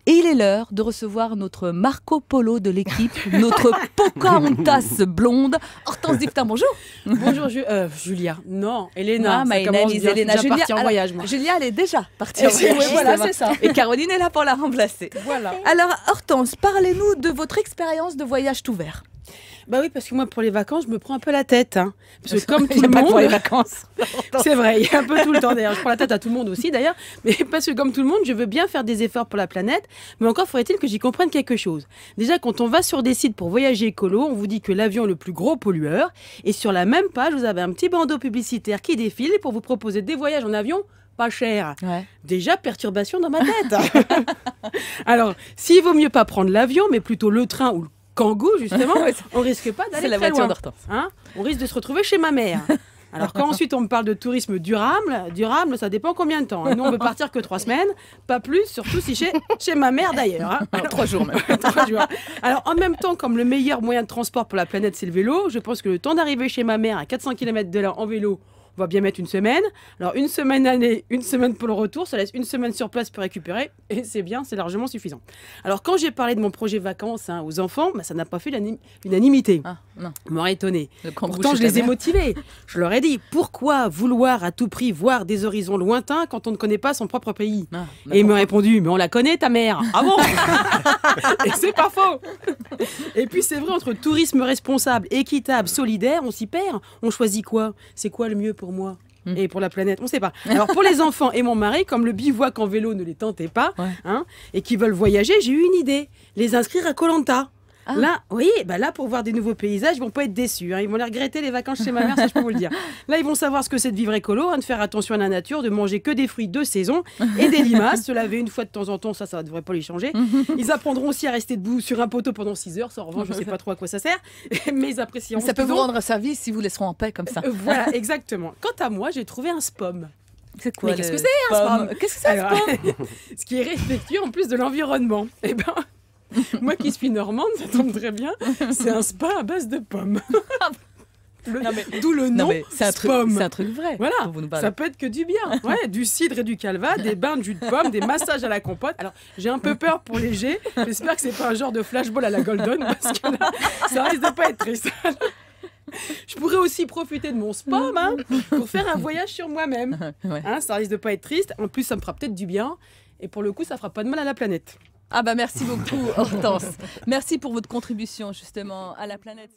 Et il est l'heure de recevoir notre Marco Polo de l'équipe, notre Pocahontas blonde, Hortense Diftin, bonjour. Bonjour Julia. Non, Elena. Ah, my name is Elena. Julia, partie en voyage, moi. Julia, elle est déjà partie en voyage. Oui, voilà, c'est ça. Et Caroline est là pour la remplacer. Voilà. Alors, Hortense, parlez-nous de votre expérience de voyage tout vert. Bah oui, parce que moi, pour les vacances, je me prends un peu la tête. Hein. Parce que comme tout le Pas monde... pour les vacances. C'est vrai, il y a un peu tout le temps d'ailleurs. Je prends la tête à tout le monde aussi d'ailleurs. Mais parce que comme tout le monde, je veux bien faire des efforts pour la planète. Mais encore faudrait-il que j'y comprenne quelque chose. Déjà, quand on va sur des sites pour voyager écolo, on vous dit que l'avion est le plus gros pollueur. Et sur la même page, vous avez un petit bandeau publicitaire qui défile pour vous proposer des voyages en avion pas cher. Ouais. Déjà, perturbation dans ma tête. Alors, s'il vaut mieux pas prendre l'avion, mais plutôt le train ou le Kangoo, justement, on risque pas d'aller C'est la très voiture loin. d'Hortense. Hein, on risque de se retrouver chez ma mère. Alors quand ensuite on me parle de tourisme durable, ça dépend combien de temps. Nous on veut partir que 3 semaines, pas plus, surtout si chez ma mère d'ailleurs. Hein. Alors, 3 jours même. 3 jours. Alors en même temps, comme le meilleur moyen de transport pour la planète c'est le vélo, je pense que le temps d'arriver chez ma mère à 400 km de là en vélo, on va bien mettre une semaine. Alors une semaine aller, une semaine pour le retour, ça laisse une semaine sur place pour récupérer et c'est bien, c'est largement suffisant. Alors quand j'ai parlé de mon projet vacances aux enfants, bah, ça n'a pas fait l'unanimité. Ah, non. On m'aurait étonné. Kangoo Pourtant chez je ta les ai mère. motivés. Je leur ai dit, pourquoi vouloir à tout prix voir des horizons lointains quand on ne connaît pas son propre pays? Ah, Et ils m'ont répondu, mais on la connaît ta mère. Ah bon? Et c'est pas faux. Et puis c'est vrai, entre tourisme responsable, équitable, solidaire, on s'y perd. On choisit quoi? C'est quoi le mieux pour moi et pour la planète? On sait pas. Alors pour les enfants et mon mari, comme le bivouac en vélo ne les tentait pas, Ouais. hein, et qui veulent voyager, j'ai eu une idée. Les inscrire à Koh Lanta. Ah. Là, oui, bah là, pour voir des nouveaux paysages, ils vont pas être déçus. Hein. Ils vont les regretter les vacances chez ma mère, ça je peux vous le dire. Là, ils vont savoir ce que c'est de vivre écolo, hein, de faire attention à la nature, de manger que des fruits de saison et des limaces, se laver une fois de temps en temps, ça devrait pas les changer. Ils apprendront aussi à rester debout sur un poteau pendant 6 heures. Ça, en revanche, je sais pas trop à quoi ça sert, mais ils apprécieront. Ça peut vous rendre service si vous laisseront en paix comme ça. Voilà, exactement. Quant à moi, j'ai trouvé un SPOM. C'est quoi? Mais qu'est-ce que c'est, un SPOM? Qu'est-ce que c'est un Alors, SPOM? ce qui est respectueux en plus de l'environnement. Eh ben, moi qui suis normande, ça tombe très bien, c'est un spa à base de pommes. D'où le nom c'est un SPOM. truc vrai. Voilà, dont vous nous parlez. ça peut être que du bien. Ouais, du cidre et du calva, des bains de jus de pomme, des massages à la compote. Alors, j'ai un peu peur pour les jets. J'espère que c'est pas un genre de flashball à la Golden, parce que là, ça risque de pas être triste. Je pourrais aussi profiter de mon SPOM hein, pour faire un voyage sur moi-même. Ouais. Hein, ça risque de pas être triste. En plus, ça me fera peut-être du bien. Et pour le coup, ça fera pas de mal à la planète. Ah bah merci beaucoup Hortense. Merci pour votre contribution justement à la planète.